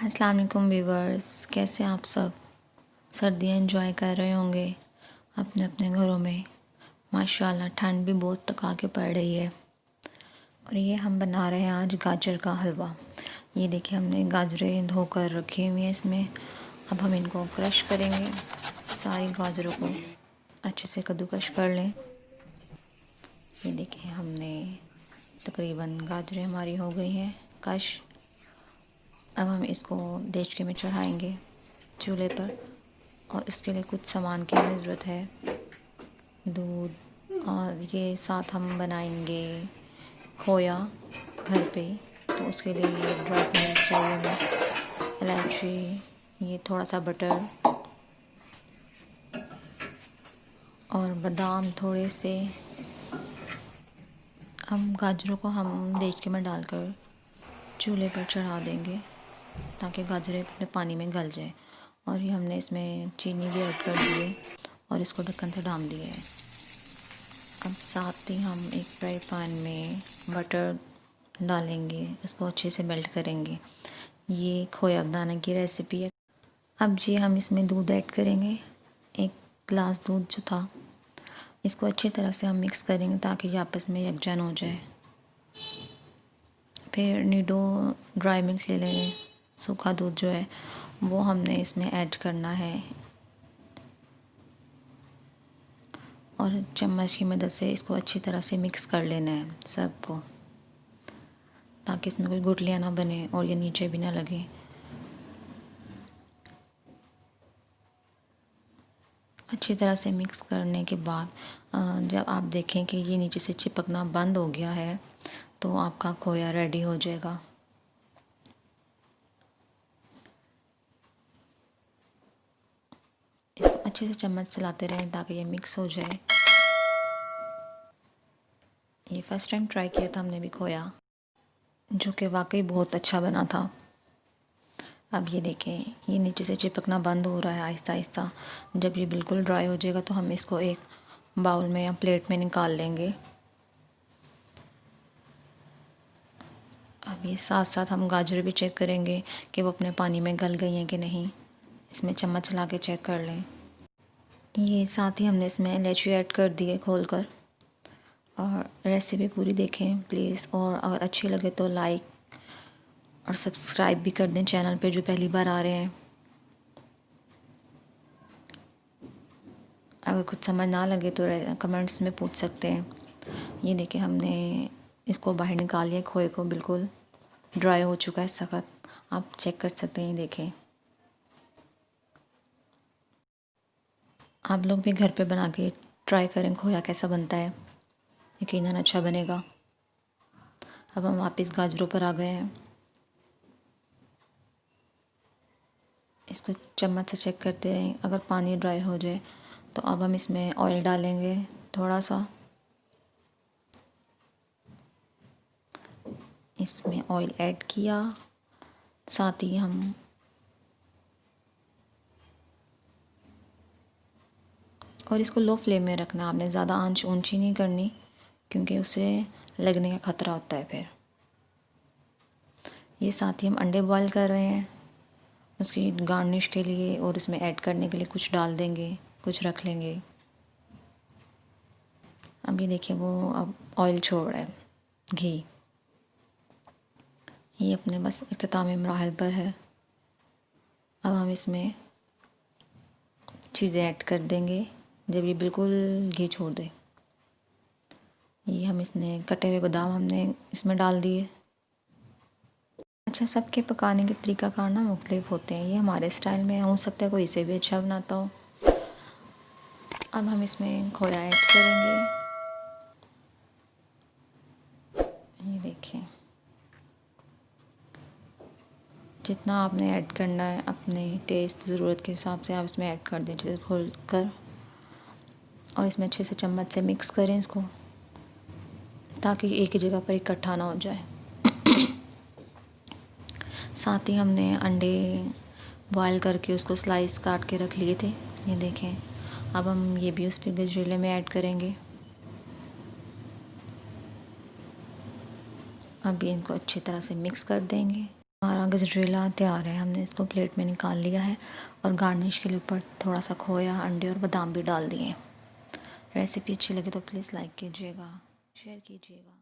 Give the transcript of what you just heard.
अस्सलाम वालेकुम व्यूवर्स, कैसे हैं आप सब। सर्दियाँ एंजॉय कर रहे होंगे अपने अपने घरों में। माशाल्लाह ठंड भी बहुत टका के पड़ रही है। और ये हम बना रहे हैं आज गाजर का हलवा। ये देखिए हमने गाजरें धोकर रखी हुई हैं इसमें। अब हम इनको क्रश करेंगे। सारी गाजरों को अच्छे से कद्दूकश कर लें। ये देखिए हमने तकरीबन गाजरें हमारी हो गई हैं कश। अब हम इसको देचके में चढ़ाएंगे चूल्हे पर। और इसके लिए कुछ सामान की हमें ज़रूरत है। दूध और ये साथ हम बनाएंगे खोया घर पे, तो उसके लिए ये ड्राई मिल्क चाहिए हमें, इलायची, ये थोड़ा सा बटर और बादाम थोड़े से। हम गाजरों को हम देचके में डालकर चूल्हे पर चढ़ा देंगे ताकि गाजरें अपने पानी में गल जाए। और ये हमने इसमें चीनी भी ऐड कर दी है और इसको ढक्कन से ढाँप दिया है। अब साथ ही हम एक फ्राई पैन में बटर डालेंगे, इसको अच्छे से मेल्ट करेंगे। ये खोया बनाने की रेसिपी है। अब जी हम इसमें दूध ऐड करेंगे, एक गिलास दूध जो था। इसको अच्छी तरह से हम मिक्स करेंगे ताकि ये आपस में यकजान हो जाए। फिर नीडो ड्राई मिल्क ले लेंगे, सूखा दूध जो है वो हमने इसमें ऐड करना है। और चम्मच की मदद से इसको अच्छी तरह से मिक्स कर लेना है सबको, ताकि इसमें कोई गुठलियाँ ना बने और ये नीचे भी ना लगे। अच्छी तरह से मिक्स करने के बाद जब आप देखें कि ये नीचे से चिपकना बंद हो गया है तो आपका खोया रेडी हो जाएगा। इसको अच्छे से चम्मच चलाते रहें ताकि ये मिक्स हो जाए। ये फ़र्स्ट टाइम ट्राई किया था हमने भी खोया, जो कि वाकई बहुत अच्छा बना था। अब ये देखें ये नीचे से चिपकना बंद हो रहा है आहिस्ता आहिस्ता। जब ये बिल्कुल ड्राई हो जाएगा तो हम इसको एक बाउल में या प्लेट में निकाल लेंगे। अब ये साथ साथ हम गाजर भी चेक करेंगे कि वो अपने पानी में गल गई हैं कि नहीं। इसमें चम्मच ला के चेक कर लें। ये साथ ही हमने इसमें इलायची ऐड कर दी है खोल कर। और रेसिपी पूरी देखें प्लीज़, और अगर अच्छी लगे तो लाइक और सब्सक्राइब भी कर दें चैनल पे जो पहली बार आ रहे हैं। अगर कुछ समझ ना लगे तो कमेंट्स में पूछ सकते हैं। ये देखिए हमने इसको बाहर निकाल लिया, खोए को बिल्कुल ड्राई हो चुका है सख्त। आप चेक कर सकते हैं, देखें। आप लोग भी घर पे बना के ट्राई करें खोया कैसा बनता है, यकीनन अच्छा बनेगा। अब हम वापस गाजरों पर आ गए हैं। इसको चम्मच से चेक करते रहें, अगर पानी ड्राई हो जाए तो अब हम इसमें ऑयल डालेंगे थोड़ा सा। इसमें ऑयल ऐड किया, साथ ही हम और इसको लो फ्लेम में रखना। आपने ज़्यादा आंच ऊंची नहीं करनी क्योंकि उसे लगने का ख़तरा होता है फिर। ये साथ ही हम अंडे बॉईल कर रहे हैं उसकी गार्निश के लिए, और इसमें ऐड करने के लिए कुछ डाल देंगे, कुछ रख लेंगे। अब ये देखिए वो अब ऑयल छोड़ रहा है, घी। ये अपने बस इख्तितामी मराहल पर है। अब हम इसमें चीज़ें ऐड कर देंगे जब ये बिल्कुल घी छोड़ दे। ये हम इसने कटे हुए बादाम हमने इसमें डाल दिए। अच्छा, सबके पकाने के तरीक़ाकार ना मुख्तलिफ होते हैं। ये हमारे स्टाइल में हो सकता है कोई इसे भी अच्छा बनाता हो। अब हम इसमें खोया ऐड करेंगे। ये देखिए जितना आपने ऐड करना है अपने टेस्ट ज़रूरत के हिसाब से आप इसमें ऐड कर दीजिए घोल कर। और इसमें अच्छे से चम्मच से मिक्स करें इसको ताकि एक ही जगह पर इकट्ठा ना हो जाए। साथ ही हमने अंडे बॉयल करके उसको स्लाइस काट के रख लिए थे, ये देखें। अब हम ये भी उस पर गजरेले में ऐड करेंगे। अब ये इनको अच्छी तरह से मिक्स कर देंगे। हमारा गजरेला तैयार है। हमने इसको प्लेट में निकाल लिया है और गार्निश के लिए ऊपर थोड़ा सा खोया, अंडे और बादाम भी डाल दिए। रेसिपी अच्छी लगे तो प्लीज़ लाइक कीजिएगा, शेयर कीजिएगा।